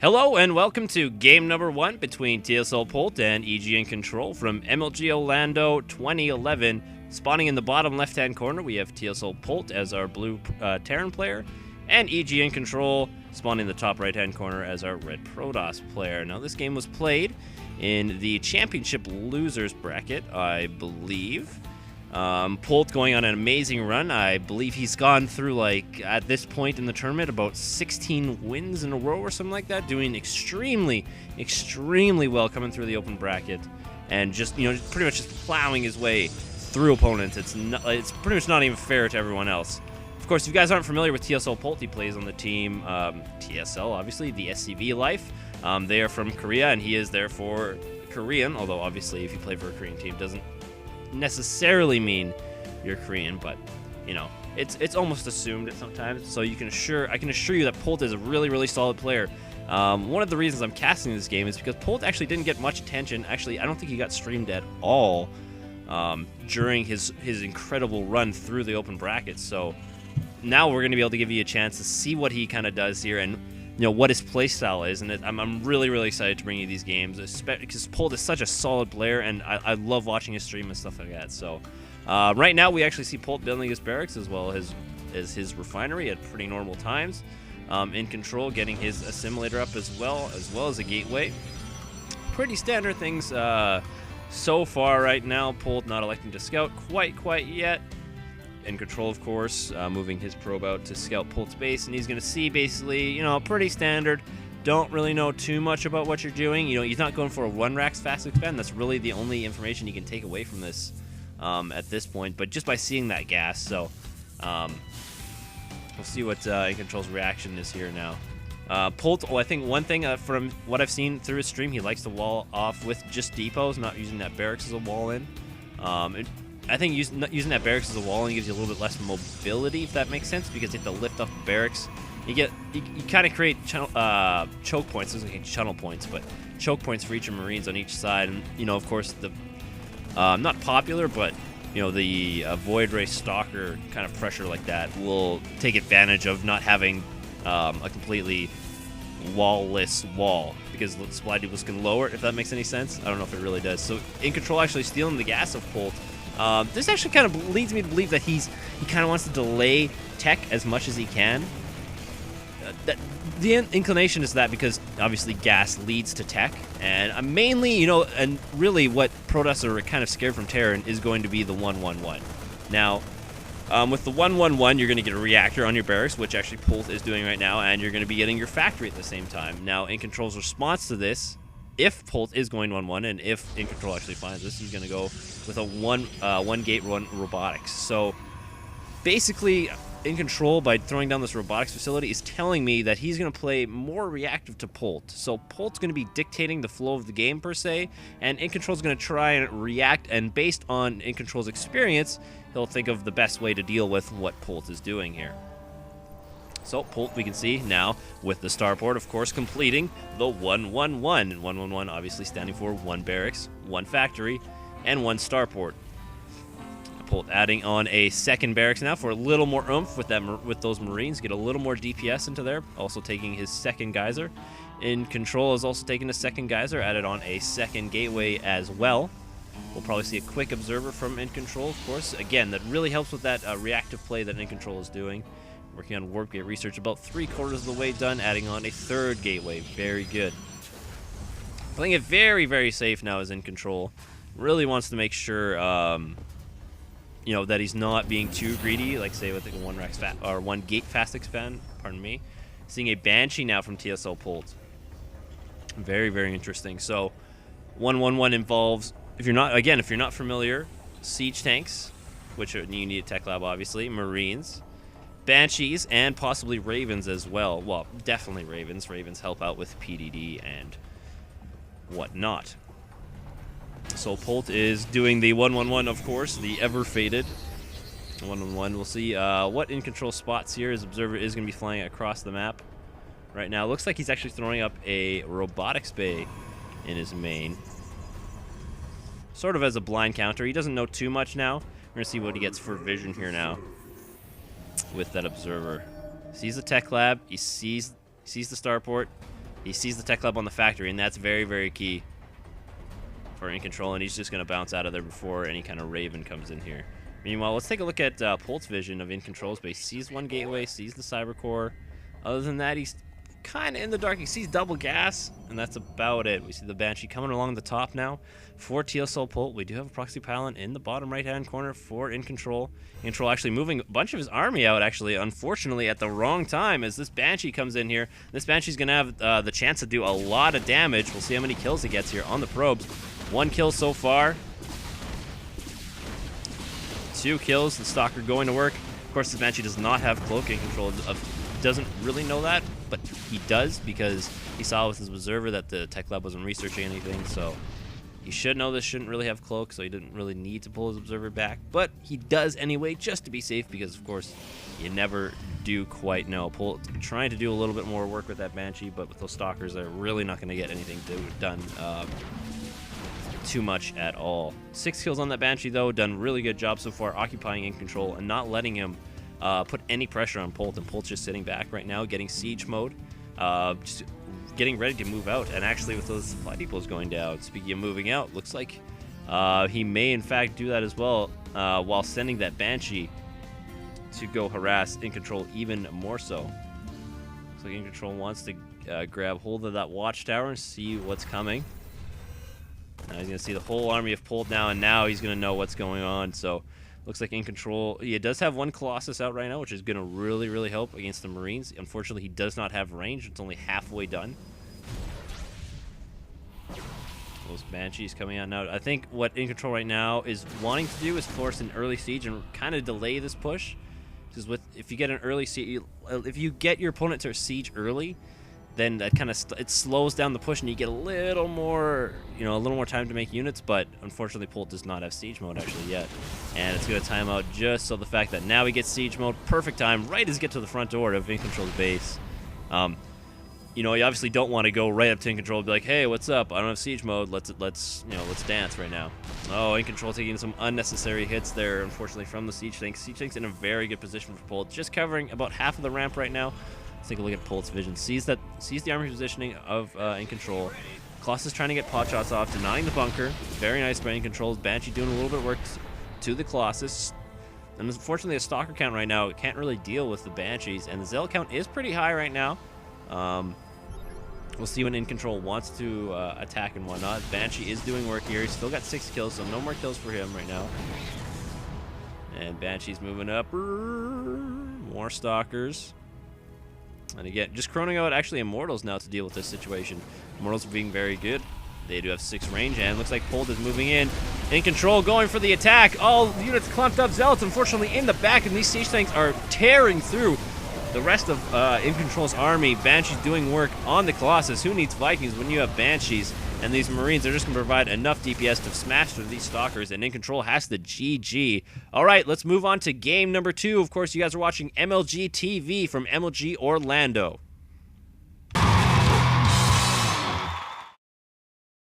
Hello and welcome to game number 1 between TSLPolt and EGiNcontroL from MLG Orlando 2011. Spawning in the bottom left-hand corner, we have TSLPolt as our blue Terran player, and EGiNcontroL spawning in the top right-hand corner as our red Protoss player. Now, this game was played in the championship losers bracket, I believe. Polt going on an amazing run. I believe he's gone through, like, at this point in the tournament, about 16 wins in a row or something like that, doing extremely, extremely well coming through the open bracket, and just, pretty much just plowing his way through opponents. It's pretty much not even fair to everyone else. Of course, if you guys aren't familiar with TSLPolt, he plays on the team TSL, obviously, the SCV Life. They are from Korea, and he is therefore Korean, although obviously if you play for a Korean team, doesn't necessarily mean you're Korean, but it's almost assumed at sometimes. So I can assure you that Polt is a really, really solid player. One of the reasons I'm casting this game is because Polt actually didn't get much attention. Actually, I don't think he got streamed at all during his incredible run through the open brackets. So now we're going to be able to give you a chance to see what he kind of does here and what his playstyle is, and I'm really, really excited to bring you these games, because Polt is such a solid player, and I love watching his stream and stuff like that. So right now we actually see Polt building his barracks as well as his refinery at pretty normal times. iNcontroL getting his assimilator up as well as a gateway. Pretty standard things so far right now. Polt not electing to scout quite yet. iNcontroL, of course, moving his probe out to scout Polt's base, and he's going to see basically, pretty standard. Don't really know too much about what you're doing. He's not going for a 1-rack fast expand. That's really the only information you can take away from this at this point, but just by seeing that gas. So we'll see what iNcontrol's reaction is here now. Polt, I think one thing from what I've seen through his stream, he likes to wall off with just depots, not using that barracks as a wall in. I think using that barracks as a wall gives you a little bit less mobility, if that makes sense, because you have to lift up the barracks. You kind of create choke points. Doesn't create channel points, but choke points for each of Marines on each side. And of course, the not popular, but the Void Ray Stalker kind of pressure like that will take advantage of not having a completely wall-less wall, because the supply depots can lower it, if that makes any sense. I don't know if it really does. So iNcontroL actually stealing the gas of Polt. This actually kind of leads me to believe that he kind of wants to delay tech as much as he can. The inclination is that because obviously gas leads to tech, and mainly, and really what Protoss are kind of scared from Terran is going to be the 1-1-1. Now, with the 1-1-1, you're going to get a reactor on your barracks, which actually Polt is doing right now, and you're going to be getting your factory at the same time. Now, iNcontrol's response to this, if Polt is going 1-1, and if iNcontroL actually finds this, he's going to go with a one gate run robotics. So basically, iNcontroL, by throwing down this robotics facility, is telling me that he's going to play more reactive to Polt. So Polt's going to be dictating the flow of the game, per se, and iNcontrol's going to try and react, and based on iNcontrol's experience, he'll think of the best way to deal with what Polt is doing here. So Polt, we can see now with the starport, of course, completing the 1-1-1. And 1-1-1 obviously standing for 1 barracks, 1 factory, and 1 starport. Polt adding on a 2nd barracks now for a little more oomph with those Marines, get a little more DPS into there. Also taking his 2nd geyser. iNcontroL is also taking a 2nd geyser, added on a 2nd gateway as well. We'll probably see a quick observer from iNcontroL, of course. Again, that really helps with that reactive play that iNcontroL is doing. Working on warp gate research, about 3/4 of the way done, adding on a 3rd gateway. Very good. Playing it very, very safe now as iNcontroL. Really wants to make sure, that he's not being too greedy, like say with like a 1 gate fast expand. Pardon me. Seeing a Banshee now from TSLPolt. Very, very interesting. So, 1-1-1 involves, if you're not familiar, siege tanks, which you need a tech lab, obviously, Marines, Banshees, and possibly Ravens as well. Well, definitely Ravens. Ravens help out with PDD and whatnot. So Polt is doing the 1-1-1, of course, the ever-fated 1-1-1. We'll see what iNcontroL spots here. His observer is going to be flying across the map right now. Looks like he's actually throwing up a robotics bay in his main, sort of as a blind counter. He doesn't know too much now. We're going to see what he gets for vision here now with that observer. Sees the tech lab. He sees the starport. He sees the tech lab on the factory, and that's very, very key for iNcontroL, and he's just going to bounce out of there before any kind of Raven comes in here. Meanwhile, let's take a look at Polt's vision of iNcontrol's base. Sees one gateway, sees the cyber core. Other than that, he's kind of in the dark. He sees double gas, and that's about it. We see the Banshee coming along the top now for TSLPolt. We do have a proxy pylon in the bottom right-hand corner for iNcontroL. iNcontroL actually moving a bunch of his army out, actually, unfortunately, at the wrong time as this Banshee comes in here. This Banshee's going to have the chance to do a lot of damage. We'll see how many kills he gets here on the probes. 1 kill so far. 2 kills. The Stalker going to work. Of course, this Banshee does not have cloak. iNcontroL doesn't really know that, but he does because he saw with his observer that the tech lab wasn't researching anything, so he should know this shouldn't really have cloak, so he didn't really need to pull his observer back, but he does anyway just to be safe because, of course, you never do quite know. Polt trying to do a little bit more work with that Banshee, but with those Stalkers, they're really not going to get anything done too much at all. 6 kills on that Banshee, though. Done really good job so far occupying iNcontroL and not letting him put any pressure on Polt, and Polt's just sitting back right now, getting siege mode, just getting ready to move out. And actually, with those supply depots going down, speaking of moving out, looks like he may in fact do that as well, while sending that Banshee to go harass iNcontroL even more so. Looks like iNcontroL wants to grab hold of that watchtower and see what's coming. Now he's going to see the whole army of Polt now, and now he's going to know what's going on. So looks like iNcontroL, he does have 1 Colossus out right now, which is going to really, really help against the Marines. Unfortunately, he does not have range. It's only halfway done. Those Banshees coming out now. I think what iNcontroL right now is wanting to do is force an early siege and kind of delay this push. Because if you get an early siege, if you get your opponent to siege early, then that kind of it slows down the push, and you get a little more, a little more time to make units. But unfortunately, Polt does not have siege mode actually yet, and it's going to time out just so the fact that now he gets siege mode, perfect time, right as he gets to the front door of iNcontrol's base. You obviously don't want to go right up to iNcontroL and be like, hey, what's up? I don't have siege mode. Let's dance right now. Oh, iNcontroL taking some unnecessary hits there, unfortunately, from the siege tank. Siege tank's in a very good position for Polt, just covering about half of the ramp right now. Let's take a look at Polt's vision. Sees the army positioning of iNcontroL. Colossus trying to get pot shots off, denying the bunker. Very nice by iNcontroL. Banshee doing a little bit of work to the Colossus. And unfortunately, a Stalker count right now can't really deal with the Banshees, and the Zealot count is pretty high right now. We'll see when iNcontroL wants to attack and whatnot. Banshee is doing work here. He's still got 6 kills, so no more kills for him right now. And Banshee's moving up. More Stalkers. And again, just chroning out actually Immortals now to deal with this situation. Immortals are being very good. They do have 6 range, and looks like Polt is moving in. iNcontroL going for the attack. All units clumped up. Zealots, unfortunately, in the back, and these siege tanks are tearing through the rest of iNcontrol's army. Banshee's doing work on the Colossus. Who needs Vikings when you have Banshees? And these Marines are just going to provide enough DPS to smash through these Stalkers, and iNcontroL has the GG. All right, let's move on to game number 2. Of course, you guys are watching MLG TV from MLG Orlando.